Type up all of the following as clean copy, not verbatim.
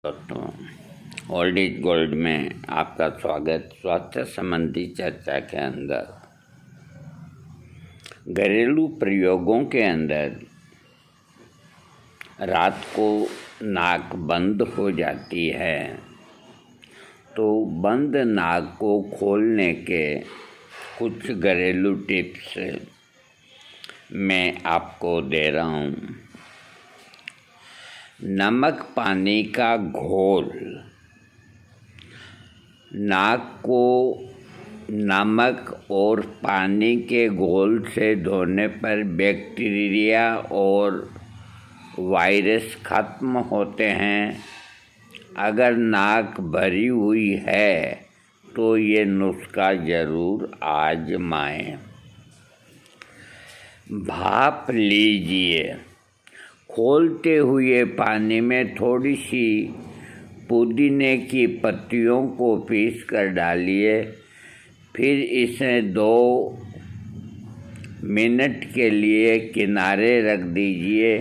दोस्तों, old is gold में आपका स्वागत। स्वास्थ्य संबंधी चर्चा के अंदर घरेलू प्रयोगों के अंदर रात को नाक बंद हो जाती है, तो बंद नाक को खोलने के कुछ घरेलू टिप्स मैं आपको दे रहा हूँ। नमक पानी का घोल। नाक को नमक और पानी के घोल से धोने पर बैक्टीरिया और वायरस खत्म होते हैं। अगर नाक भरी हुई है तो ये नुस्खा ज़रूर आजमाएं। भाप लीजिए। खोलते हुए पानी में थोड़ी सी पुदीने की पत्तियों को पीस कर डालिए, फिर इसे 2 मिनट के लिए किनारे रख दीजिए।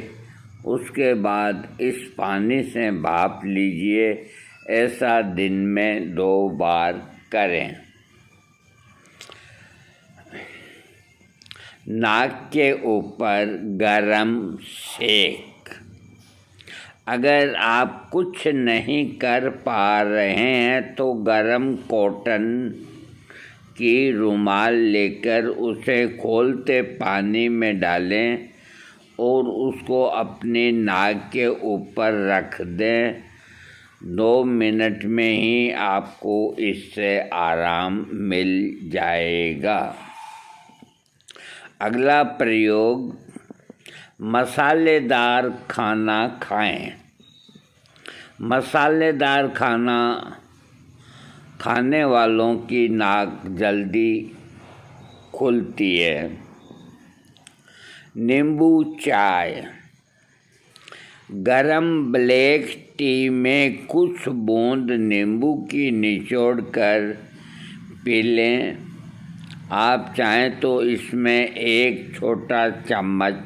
उसके बाद इस पानी से भाप लीजिए। ऐसा दिन में 2 बार करें। नाक के ऊपर गरम सेक। अगर आप कुछ नहीं कर पा रहे हैं तो गरम कॉटन की रुमाल लेकर उसे खोलते पानी में डालें और उसको अपनी नाक के ऊपर रख दें। 2 मिनट में ही आपको इससे आराम मिल जाएगा। अगला प्रयोग, मसालेदार खाना खाएं। मसालेदार खाना खाने वालों की नाक जल्दी खुलती है। नींबू चाय। गरम ब्लैक टी में कुछ बूंद नींबू की निचोड़ कर पी लें। आप चाहें तो इसमें 1 छोटा चम्मच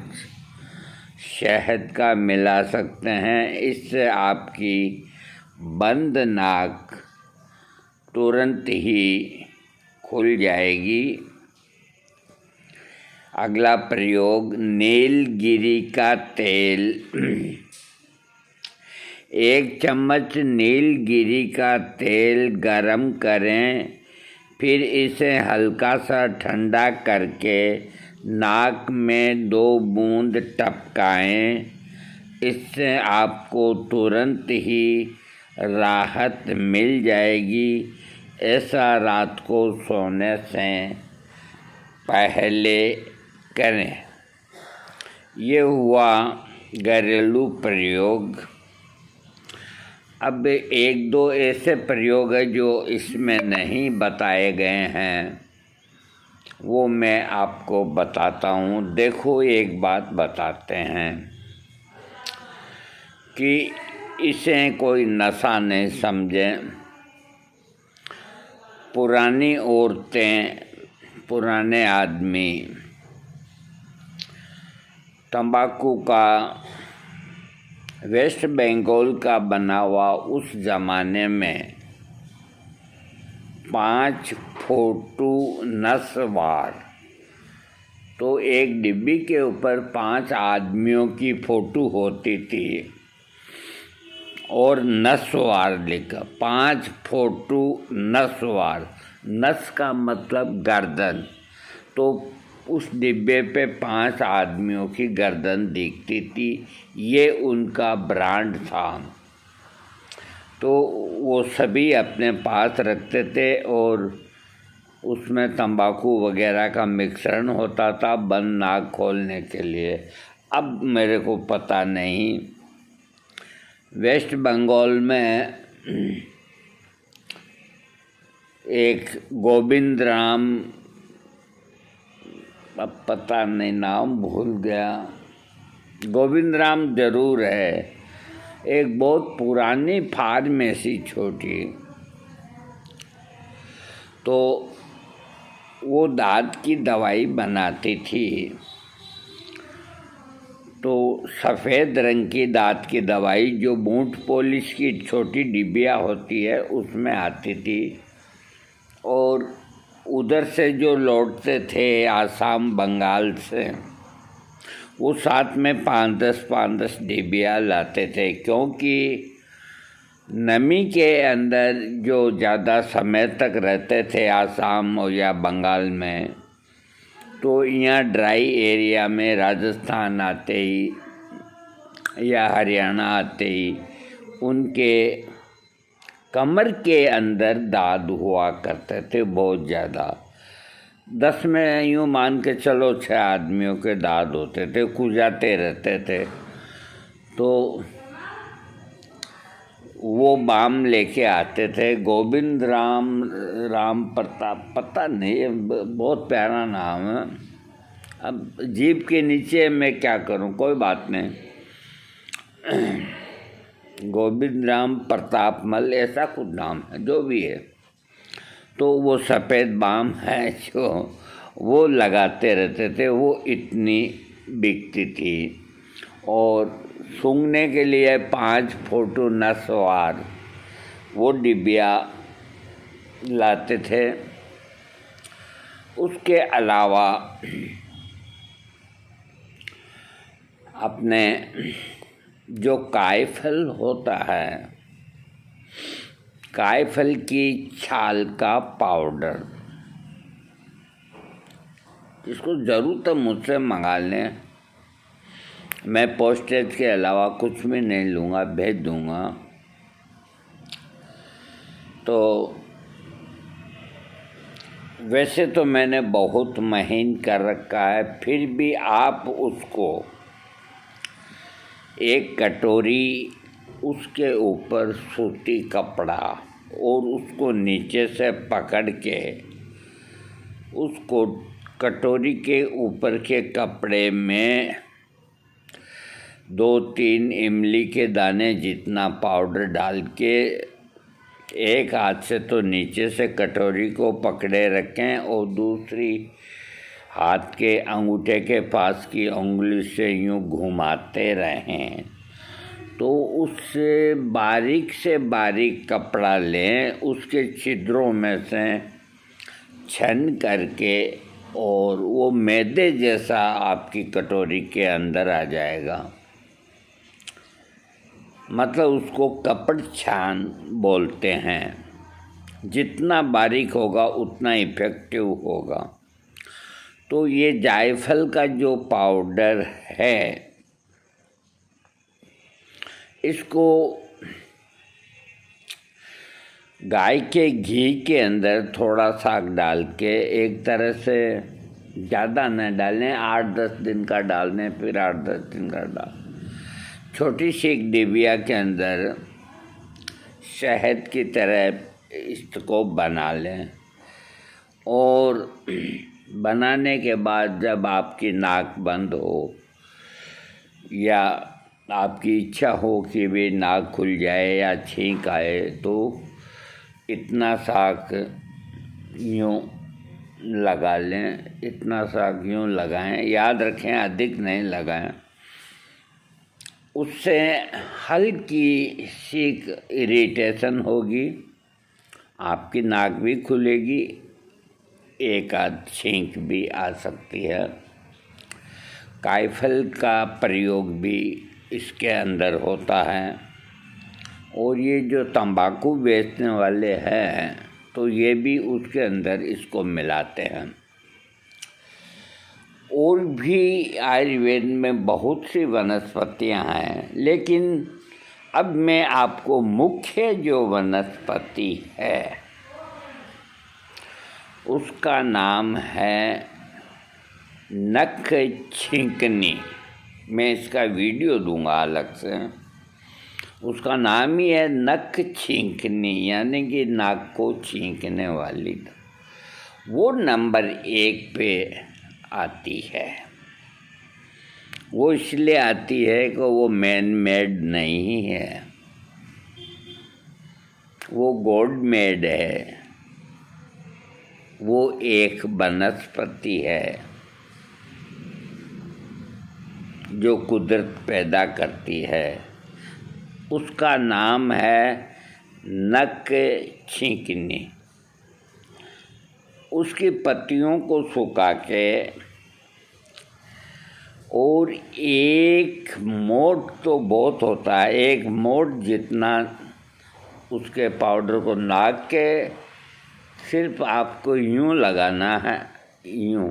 शहद का मिला सकते हैं। इससे आपकी बंद नाक तुरंत ही खुल जाएगी। अगला प्रयोग, नीलगिरी का तेल। 1 चम्मच नीलगिरी का तेल गरम करें, फिर इसे हल्का सा ठंडा करके नाक में 2 बूंद टपकाएं। इससे आपको तुरंत ही राहत मिल जाएगी। ऐसा रात को सोने से पहले करें। ये हुआ घरेलू प्रयोग। अब 1-2 ऐसे प्रयोग हैं जो इसमें नहीं बताए गए हैं, वो मैं आपको बताता हूँ। देखो, एक बात बताते हैं कि इसे कोई नशा नहीं समझें। पुरानी औरतें, पुराने आदमी तंबाकू का वेस्ट बंगाल का बना हुआ उस ज़माने में 5 फोटो नस्वार, तो एक डिब्बी के ऊपर 5 आदमियों की फ़ोटो होती थी और नस्वार लिखा। 5 फोटो नस्वार। नस का मतलब गर्दन। तो उस डिब्बे पे 5 आदमियों की गर्दन दिखती थी। ये उनका ब्रांड था। तो वो सभी अपने पास रखते थे और उसमें तंबाकू वगैरह का मिश्रण होता था बंद नाक खोलने के लिए। अब मेरे को पता नहीं, वेस्ट बंगाल में एक गोविंद राम, अब पता नहीं, नाम भूल गया, गोविंद राम जरूर है, एक बहुत पुरानी फार्मेसी छोटी, तो वो दांत की दवाई बनाती थी। तो सफ़ेद रंग की दांत की दवाई जो बूट पॉलिश की छोटी डिबिया होती है उसमें आती थी, और उधर से जो लौटते थे आसाम बंगाल से, वो साथ में 5-10 डिबिया लाते थे, क्योंकि नमी के अंदर जो ज़्यादा समय तक रहते थे आसाम और या बंगाल में, तो यहाँ ड्राई एरिया में राजस्थान आते ही या हरियाणा आते ही उनके कमर के अंदर दाद हुआ करते थे बहुत ज़्यादा। 10 में यूँ मान के चलो 6 आदमियों के दाद होते थे, खुजाते रहते थे। तो वो बाम लेके आते थे। गोविंद राम प्रताप, पता नहीं, बहुत प्यारा नाम है। अब जीभ के नीचे मैं क्या करूं, कोई बात नहीं। गोविंद राम प्रताप मल ऐसा कुछ नाम है, जो भी है। तो वो सफ़ेद बाम है जो वो लगाते रहते थे, वो इतनी बिकती थी। और सूंघने के लिए 5 फोटो नसवार वो डिबिया लाते थे। उसके अलावा अपने जो कायफल होता है, कायफल की छाल का पाउडर, इसको ज़रूर तो मुझसे मंगा लें। मैं पोस्टेज के अलावा कुछ भी नहीं लूँगा, भेज दूँगा। तो वैसे तो मैंने बहुत महीन कर रखा है, फिर भी आप उसको एक कटोरी, उसके ऊपर सूती कपड़ा और उसको नीचे से पकड़ के उसको कटोरी के ऊपर के कपड़े में 2-3 इमली के दाने जितना पाउडर डाल के एक हाथ से तो नीचे से कटोरी को पकड़े रखें और दूसरी हाथ के अंगूठे के पास की उंगली से यूँ घुमाते रहें। तो उससे बारीक कपड़ा लें, उसके छिद्रों में से छन करके, और वो मैदे जैसा आपकी कटोरी के अंदर आ जाएगा। मतलब उसको कपड़ छान बोलते हैं। जितना बारीक होगा उतना इफ़ेक्टिव होगा। तो ये जायफल का जो पाउडर है, इसको गाय के घी के अंदर थोड़ा सा डाल के, एक तरह से ज़्यादा न डालें, 8-10 दिन का डालने, फिर 8-10 दिन का डाल, छोटी सी एक डिबिया के अंदर शहद की तरह इसको बना लें। और बनाने के बाद जब आपकी नाक बंद हो या आपकी इच्छा हो कि भी नाक खुल जाए या छींक आए, तो इतना साक यूँ लगा लें, इतना साक यूँ लगाएं। याद रखें अधिक नहीं लगाएं। उससे हल्की सी इरिटेशन होगी, आपकी नाक भी खुलेगी, एक आध छींक भी आ सकती है। कायफल का प्रयोग भी इसके अंदर होता है। और ये जो तंबाकू बेचने वाले हैं, तो ये भी उसके अंदर इसको मिलाते हैं। और भी आयुर्वेद में बहुत सी वनस्पतियां हैं, लेकिन अब मैं आपको मुख्य जो वनस्पति है उसका नाम है नख छींकनी। मैं इसका वीडियो दूंगा अलग से। उसका नाम ही है नख छींकनी, यानी कि नाक को छींकने वाली। वो नंबर 1 पे आती है। वो इसलिए आती है कि वो मैन मेड नहीं है, वो गॉड मेड है। वो एक वनस्पति है जो कुदरत पैदा करती है, उसका नाम है नक छींकनी। उसकी पत्तियों को सुखा के और एक मोट तो बहुत होता है, एक मोट जितना उसके पाउडर को नाक के सिर्फ आपको यूँ लगाना है, यूँ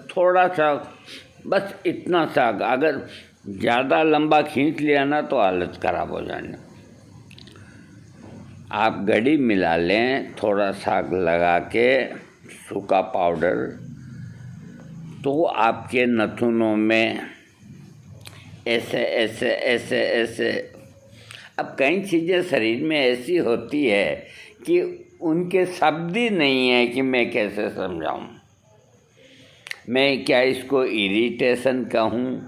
थोड़ा सा, बस इतना सा। अगर ज़्यादा लंबा खींच लिया ना तो हालत ख़राब हो जानी। आप घड़ी मिला लें, थोड़ा सा लगा के सूखा पाउडर, तो आपके नथुनों में ऐसे ऐसे ऐसे ऐसे। अब कई चीज़ें शरीर में ऐसी होती है कि उनके शब्द ही नहीं है कि मैं कैसे समझाऊं। मैं क्या इसको इरिटेशन कहूं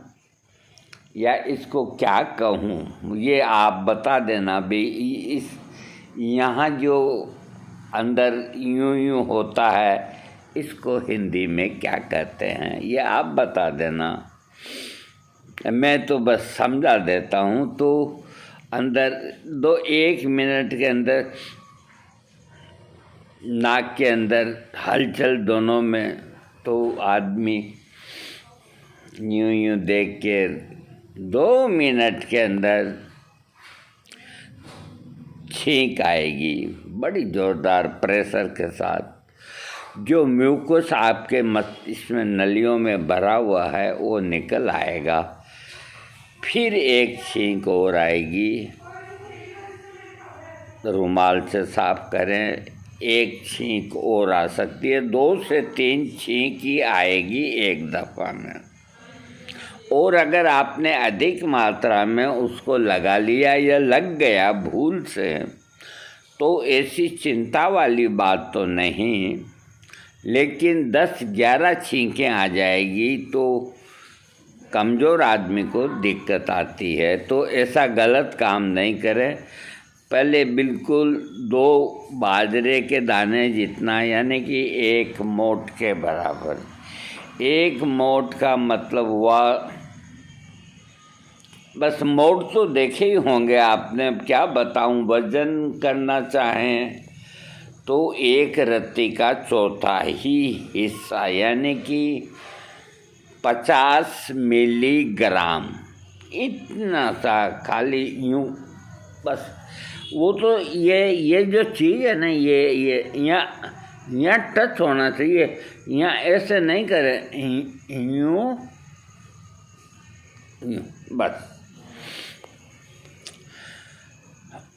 या इसको क्या कहूं, ये आप बता देना भी। इस यहाँ जो अंदर यूं यूं होता है, इसको हिंदी में क्या कहते हैं, ये आप बता देना। मैं तो बस समझा देता हूँ। तो अंदर 1 मिनट के अंदर नाक के अंदर हलचल दोनों में, तो आदमी यूं यूं देख के 2 मिनट के अंदर छींक आएगी बड़ी ज़ोरदार प्रेशर के साथ। जो म्यूकस आपके मस्तिष्क में नलियों में भरा हुआ है वो निकल आएगा। फिर एक छींक और आएगी, रुमाल से साफ करें। एक छींक और आ सकती है, 2 से 3 छींक ही आएगी एक दफ़ा में। और अगर आपने अधिक मात्रा में उसको लगा लिया या लग गया भूल से, तो ऐसी चिंता वाली बात तो नहीं, लेकिन 10-11 छींकें आ जाएगी तो कमज़ोर आदमी को दिक्कत आती है। तो ऐसा गलत काम नहीं करें। पहले बिल्कुल 2 बाजरे के दाने जितना, यानी कि 1 मोट के बराबर। 1 मोट का मतलब हुआ, बस मोट तो देखे ही होंगे आपने, अब क्या बताऊं। वज़न करना चाहें तो 1 रत्ती का चौथाई हिस्सा, यानी कि 50 मिलीग्राम, इतना सा खाली यूँ बस। वो तो ये जो चीज़ है ना, ये यहाँ टच होना चाहिए, यहाँ ऐसे नहीं करें, यूँ बस।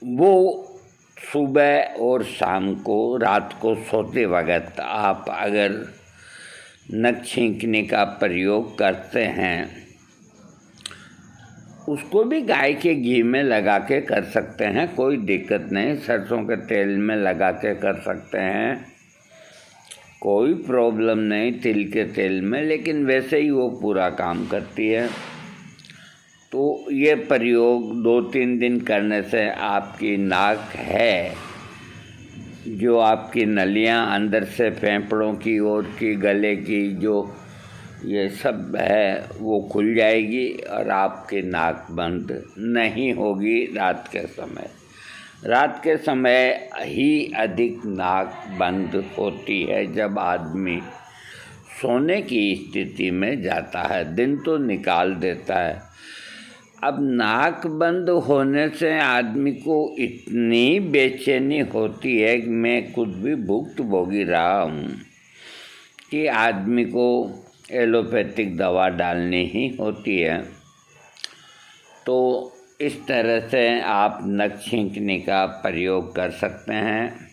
वो सुबह और शाम को, रात को सोते वक्त आप अगर नक छींकने का प्रयोग करते हैं, उसको भी गाय के घी में लगा के कर सकते हैं, कोई दिक्कत नहीं। सरसों के तेल में लगा के कर सकते हैं, कोई प्रॉब्लम नहीं, तिल के तेल में, लेकिन वैसे ही वो पूरा काम करती है। तो ये प्रयोग 2-3 दिन करने से आपकी नाक है, जो आपकी नलियां अंदर से फेफड़ों की ओर की, गले की, जो ये सब है, वो खुल जाएगी और आपकी नाक बंद नहीं होगी रात के समय। रात के समय ही अधिक नाक बंद होती है जब आदमी सोने की स्थिति में जाता है, दिन तो निकाल देता है। अब नाक बंद होने से आदमी को इतनी बेचैनी होती है कि मैं खुद भी भुक्तभोगी रहा हूँ, कि आदमी को एलोपैथिक दवा डालनी ही होती है। तो इस तरह से आप नक छींकने का प्रयोग कर सकते हैं।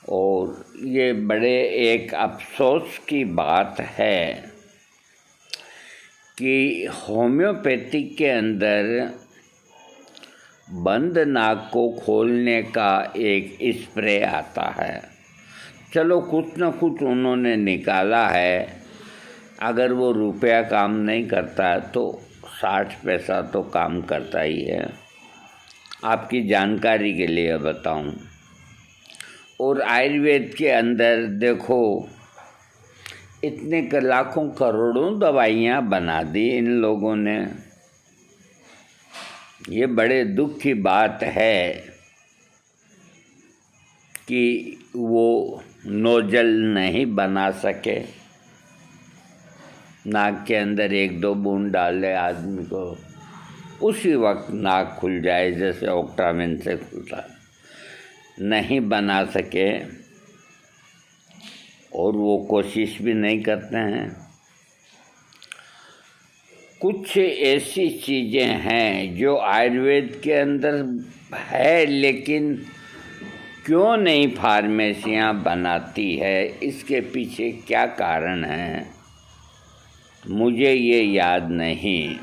और ये बड़े एक अफसोस की बात है कि होम्योपैथिक के अंदर बंद नाक को खोलने का एक स्प्रे आता है। चलो कुछ न कुछ उन्होंने निकाला है, अगर वो रुपया काम नहीं करता तो 60 पैसा तो काम करता ही है। आपकी जानकारी के लिए बताऊं। और आयुर्वेद के अंदर देखो, इतने लाखों करोड़ों दवाइयाँ बना दी इन लोगों ने। ये बड़े दुख की बात है कि वो नोजल नहीं बना सके। नाक के अंदर 1-2 बूंद डाल दे आदमी को, उसी वक्त नाक खुल जाए जैसे ऑक्टाविन से खुलता। नहीं बना सके और वो कोशिश भी नहीं करते हैं। कुछ ऐसी चीज़ें हैं जो आयुर्वेद के अंदर है, लेकिन क्यों नहीं फार्मेसियाँ बनाती है, इसके पीछे क्या कारण है मुझे ये याद नहीं।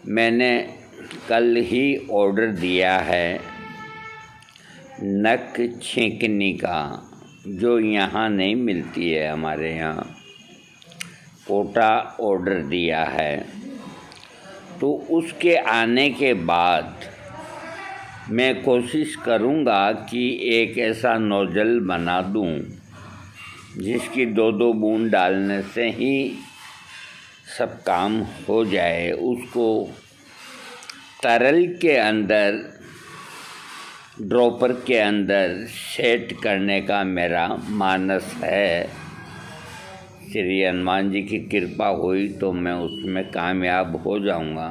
मैंने कल ही ऑर्डर दिया है नक छींकने का, जो यहाँ नहीं मिलती है, हमारे यहाँ कोटा ऑर्डर दिया है। तो उसके आने के बाद मैं कोशिश करूँगा कि एक ऐसा नोजल बना दूँ जिसकी 2-2 बूंद डालने से ही सब काम हो जाए। उसको तरल के अंदर, ड्रॉपर के अंदर सेट करने का मेरा मानस है। श्री हनुमान जी की कृपा हुई तो मैं उसमें कामयाब हो जाऊंगा।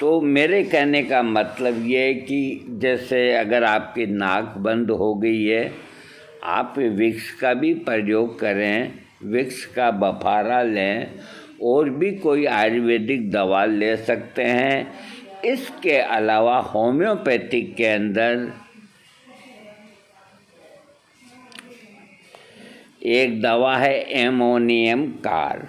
तो मेरे कहने का मतलब ये है कि जैसे अगर आपकी नाक बंद हो गई है, आप विक्स का भी प्रयोग करें, विक्स का बफारा लें, और भी कोई आयुर्वेदिक दवा ले सकते हैं। इसके अलावा होम्योपैथिक के अंदर एक दवा है एमोनियम कार,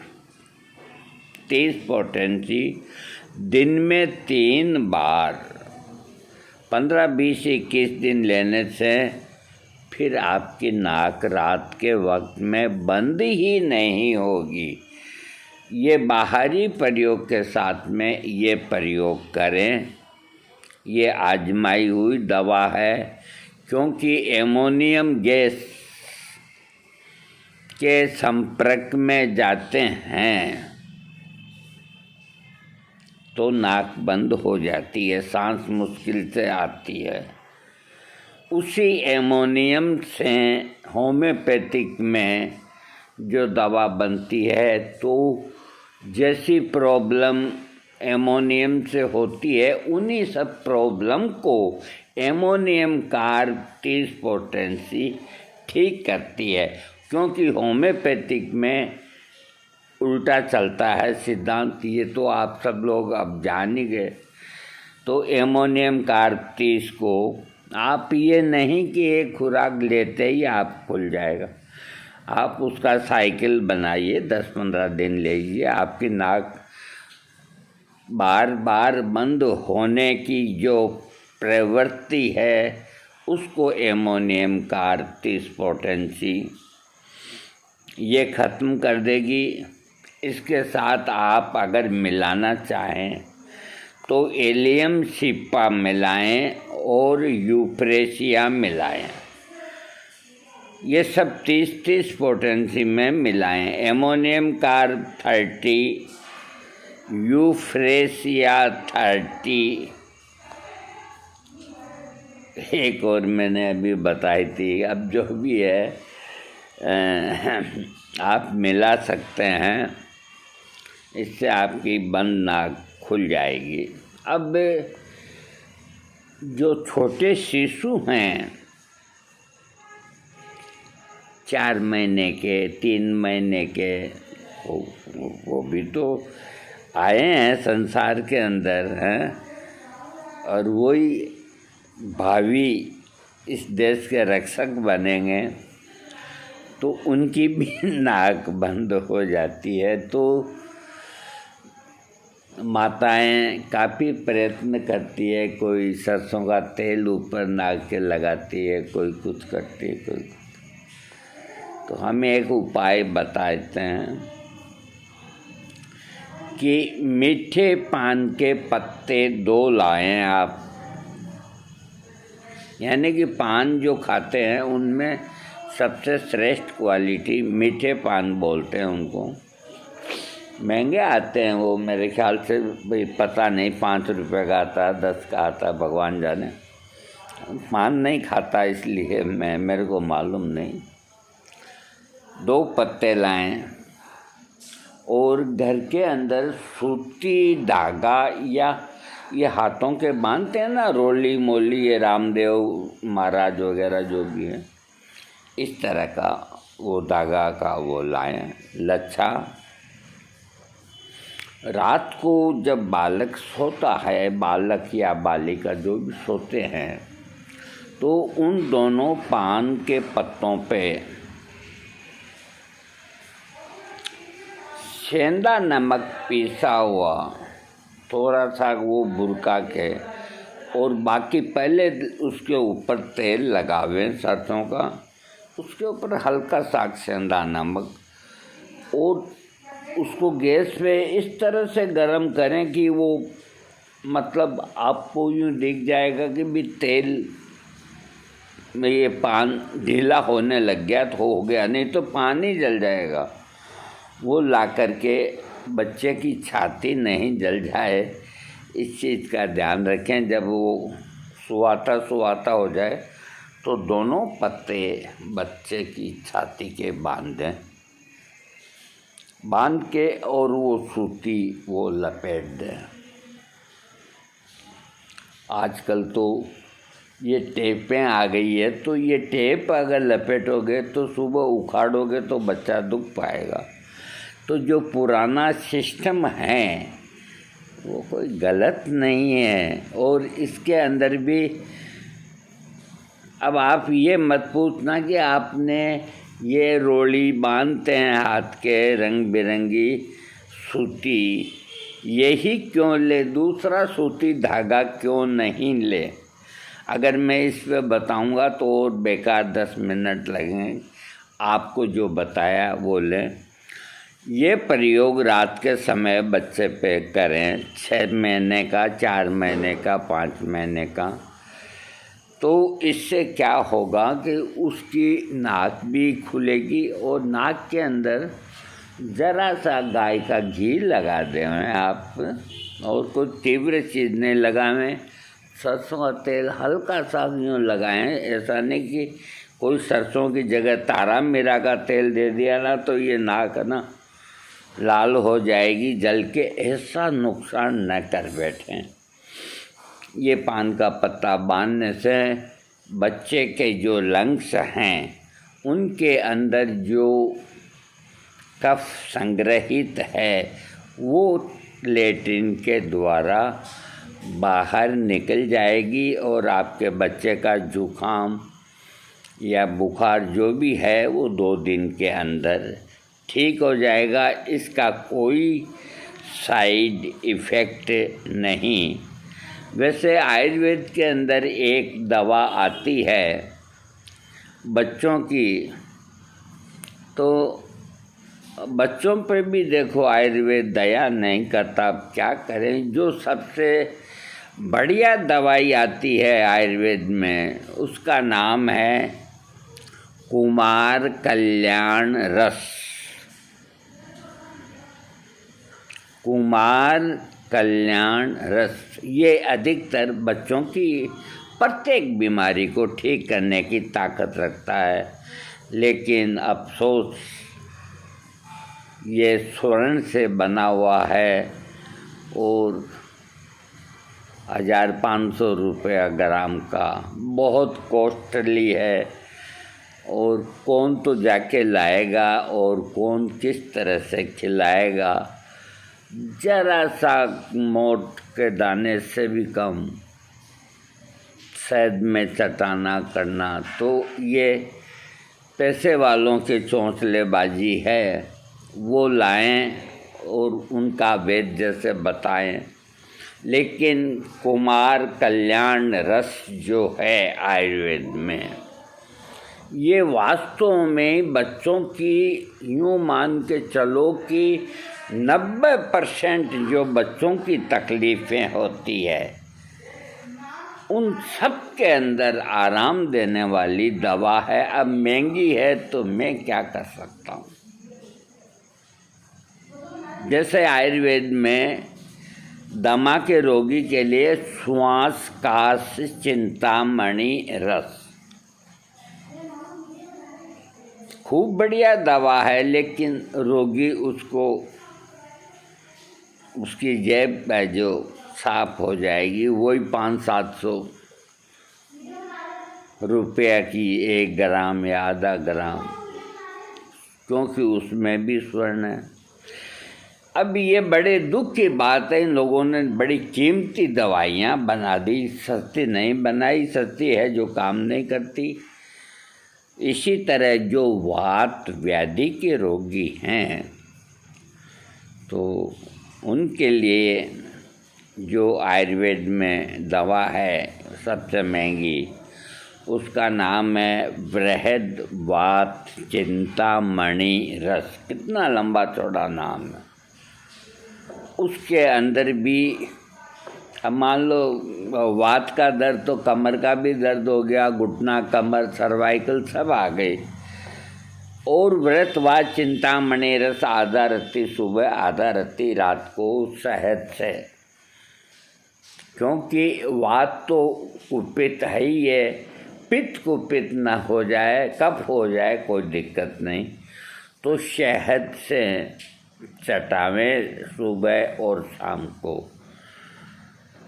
30 पोटेंसी, दिन में 3 बार 15, 20, 21 दिन लेने से फिर आपकी नाक रात के वक्त में बंद ही नहीं होगी। ये बाहरी प्रयोग के साथ में ये प्रयोग करें। ये आजमाई हुई दवा है, क्योंकि एमोनियम गैस के संपर्क में जाते हैं तो नाक बंद हो जाती है, सांस मुश्किल से आती है। उसी एमोनियम से होम्योपैथिक में जो दवा बनती है, तो जैसी प्रॉब्लम एमोनियम से होती है उन्हीं सब प्रॉब्लम को एमोनियम कार 30 पोटेंसी ठीक करती है। क्योंकि होम्योपैथिक में उल्टा चलता है सिद्धांत, ये तो आप सब लोग अब जान ही गए। तो एमोनियम कार 30 को आप ये नहीं कि एक खुराक लेते ही आप खुल जाएगा, आप उसका साइकिल बनाइए, 10-15 दिन लीजिए। आपकी नाक बार बार बंद होने की जो प्रवृत्ति है उसको एमोनियम कार 30 पोटेंसी ये ख़त्म कर देगी। इसके साथ आप अगर मिलाना चाहें तो एलियम सिप्पा मिलाएं और यूफ्रेसिया मिलाएं। ये सब 30-30 पोटेंसी में मिलाएं। एमोनियम कार 30, यूफ्रेसिया 30, एक और मैंने अभी बताई थी। अब जो भी है आप मिला सकते हैं, इससे आपकी बंद नाक खुल जाएगी। अब जो छोटे शिशु हैं, 4 महीने के, 3 महीने के, वो भी तो आए हैं संसार के अंदर हैं, और वही भावी इस देश के रक्षक बनेंगे। तो उनकी भी नाक बंद हो जाती है। तो माताएं काफ़ी प्रयत्न करती है, कोई सरसों का तेल ऊपर नाक के लगाती है, कोई कुछ करती है, कोई। तो हम एक उपाय बताते हैं कि मीठे पान के पत्ते 2 लाएं आप, यानी कि पान जो खाते हैं उनमें सबसे श्रेष्ठ क्वालिटी मीठे पान बोलते हैं उनको। महंगे आते हैं वो, मेरे ख्याल से भाई पता नहीं 5 रुपये का आता है, 10 का आता है, भगवान जाने। पान नहीं खाता इसलिए मेरे को मालूम नहीं। 2 पत्ते लाएं और घर के अंदर सूती धागा या ये हाथों के बांधते हैं ना, रोली मोली, ये रामदेव महाराज वगैरह जो भी है, इस तरह का वो धागा का वो लाएं, लच्छा। रात को जब बालक सोता है, बालक या बालिका जो भी सोते हैं, तो उन दोनों पान के पत्तों पे सेंधा नमक पीसा हुआ थोड़ा सा वो बुरका के, और बाकी पहले उसके ऊपर तेल लगावें सरसों का, उसके ऊपर हल्का सा सेंधा नमक, और उसको गैस पे इस तरह से गरम करें कि वो मतलब आपको यूँ दिख जाएगा कि भी तेल में ये पान ढीला होने लग गया तो हो गया, नहीं तो पान ही जल जाएगा। वो ला करके बच्चे की छाती नहीं जल जाए, इस चीज़ का ध्यान रखें। जब वो सुवाता हो जाए तो दोनों पत्ते बच्चे की छाती के बांध के और वो सूती वो लपेट दें। आजकल तो ये टेपें आ गई है, तो ये टेप अगर लपेटोगे तो सुबह उखाड़ोगे तो बच्चा दुख पाएगा। तो जो पुराना सिस्टम है वो कोई गलत नहीं है। और इसके अंदर भी अब आप ये मत पूछना कि आपने ये रोली बांधते हैं हाथ के रंग बिरंगी सूती, यही क्यों ले, दूसरा सूती धागा क्यों नहीं ले। अगर मैं इस पे बताऊंगा तो और बेकार 10 मिनट लगेंगे। आपको जो बताया वो लें। ये प्रयोग रात के समय बच्चे पे करें, 6 महीने का, 4 महीने का, 5 महीने का। तो इससे क्या होगा कि उसकी नाक भी खुलेगी, और नाक के अंदर ज़रा सा गाय का घी लगा दें आप, और कोई तीव्र चीज़ नहीं लगाएं। सरसों का तेल हल्का सा यूँ लगाएं, ऐसा नहीं कि कोई सरसों की जगह तारा मीरा का तेल दे दिया ना तो ये नाक ना लाल हो जाएगी जल के, ऐसा नुकसान न कर बैठें। ये पान का पत्ता बांधने से बच्चे के जो लंग्स हैं उनके अंदर जो कफ संग्रहित है वो लेट्रिन के द्वारा बाहर निकल जाएगी, और आपके बच्चे का जुखाम या बुखार जो भी है वो 2 दिन के अंदर ठीक हो जाएगा। इसका कोई साइड इफ़ेक्ट नहीं। वैसे आयुर्वेद के अंदर एक दवा आती है बच्चों की, तो बच्चों पे भी देखो आयुर्वेद दया नहीं करता। अब क्या करें, जो सबसे बढ़िया दवाई आती है आयुर्वेद में उसका नाम है कुमार कल्याण रस। कुमार कल्याण रस ये अधिकतर बच्चों की प्रत्येक बीमारी को ठीक करने की ताकत रखता है। लेकिन अफसोस ये स्वर्ण से बना हुआ है और 1500 रुपया ग्राम का, बहुत कॉस्टली है। और कौन तो जाके लाएगा और कौन किस तरह से खिलाएगा। जरा सा मोट के दाने से भी कम शहद में चटाना करना, तो ये पैसे वालों की चौंचलेबाजी है। वो लाएं और उनका वैद्य से बताएं। लेकिन कुमार कल्याण रस जो है आयुर्वेद में, ये वास्तव में बच्चों की यूँ मान के चलो कि 90% जो बच्चों की तकलीफ़ें होती है उन सब के अंदर आराम देने वाली दवा है। अब महंगी है तो मैं क्या कर सकता हूँ। जैसे आयुर्वेद में दमा के रोगी के लिए श्वास काश चिंतामणि रस खूब बढ़िया दवा है, लेकिन रोगी उसको उसकी जेब में जो साफ हो जाएगी वही 500-700 रुपया की 1 ग्राम या आधा ग्राम, क्योंकि उसमें भी स्वर्ण है। अब ये बड़े दुख की बात है, इन लोगों ने बड़ी कीमती दवाइयाँ बना दी, सस्ती नहीं बनाई। सस्ती है जो काम नहीं करती। इसी तरह जो वात व्याधि के रोगी हैं तो उनके लिए जो आयुर्वेद में दवा है सबसे महंगी, उसका नाम है बृहद वात चिंतामणि रस। कितना लंबा चौड़ा नाम है। उसके अंदर भी अब मान लो वात का दर्द तो कमर का भी दर्द हो गया, घुटना कमर सर्वाइकल सब आ गए। और व्रत वात चिंतामणि रस आधा रत्ती सुबह आधा रत्ती रात को शहद से, क्योंकि वात तो कुपित है ही है, पित्त कुपित न हो जाए, कफ हो जाए कोई दिक्कत नहीं, तो शहद से चटावें सुबह और शाम को।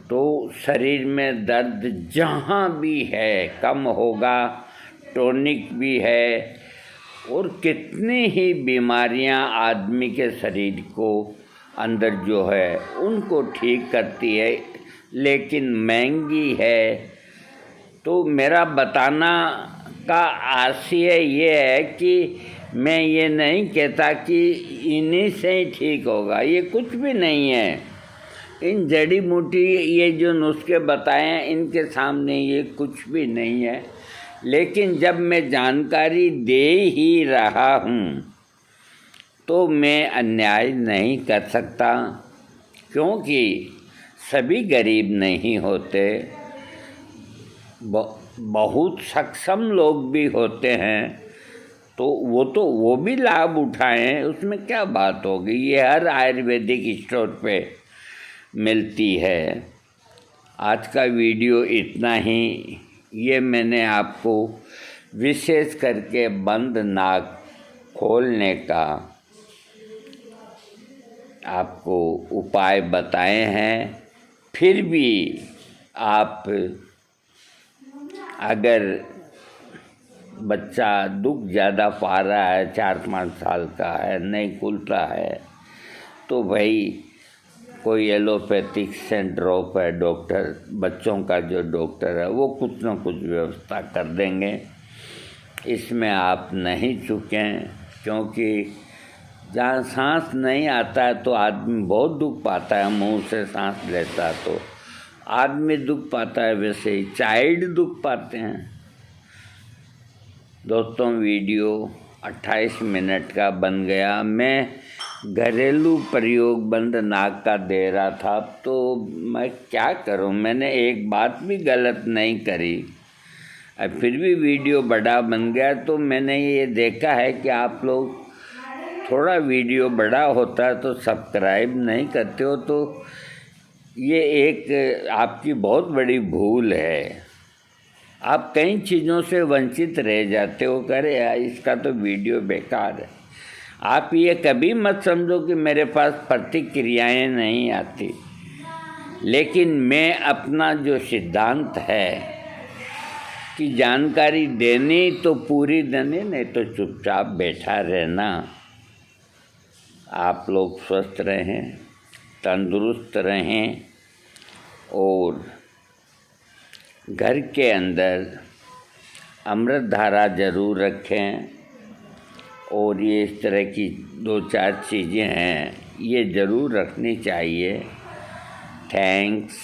तो शरीर में दर्द जहाँ भी है कम होगा, टॉनिक भी है। और कितनी ही बीमारियाँ आदमी के शरीर को अंदर जो है उनको ठीक करती है, लेकिन महंगी है। तो मेरा बताना का आशय ये है कि मैं ये नहीं कहता कि इन्हीं से ही ठीक होगा, ये कुछ भी नहीं है। इन जड़ी बूटी ये जो नुस्खे बताए हैं इनके सामने ये कुछ भी नहीं है। लेकिन जब मैं जानकारी दे ही रहा हूँ तो मैं अन्याय नहीं कर सकता, क्योंकि सभी गरीब नहीं होते, बहुत सक्षम लोग भी होते हैं। तो वो भी लाभ उठाएं, उसमें क्या बात होगी। ये हर आयुर्वेदिक स्टोर पे मिलती है। आज का वीडियो इतना ही। ये मैंने आपको विशेष करके बंद नाक खोलने का आपको उपाय बताए हैं। फिर भी आप अगर बच्चा दुख ज़्यादा पा रहा है, 4-5 साल का है, नहीं खुलता है, तो भाई कोई एलोपैथिक सेंट्रोप है डॉक्टर, बच्चों का जो डॉक्टर है वो कुछ न कुछ व्यवस्था कर देंगे। इसमें आप नहीं चुकें, क्योंकि जहाँ सांस नहीं आता है तो आदमी बहुत दुख पाता है। मुंह से सांस लेता तो आदमी दुख पाता है, वैसे ही चाइल्ड दुख पाते हैं। दोस्तों, वीडियो 28 मिनट का बन गया। मैं घरेलू प्रयोग बंद नाक का दे रहा था, तो मैं क्या करूं, मैंने एक बात भी गलत नहीं करी। अब फिर भी वीडियो बड़ा बन गया। तो मैंने ये देखा है कि आप लोग थोड़ा वीडियो बड़ा होता है तो सब्सक्राइब नहीं करते हो, तो ये एक आपकी बहुत बड़ी भूल है। आप कई चीज़ों से वंचित रह जाते हो। करे यार इसका तो वीडियो बेकार है। आप ये कभी मत समझो कि मेरे पास प्रतिक्रियाएं नहीं आती, लेकिन मैं अपना जो सिद्धांत है कि जानकारी देनी तो पूरी देनी, नहीं तो चुपचाप बैठा रहना। आप लोग स्वस्थ रहें, तंदुरुस्त रहें और घर के अंदर अमृत धारा ज़रूर रखें। और ये इस तरह की 2-4 चीज़ें हैं, ये ज़रूर रखनी चाहिए। थैंक्स।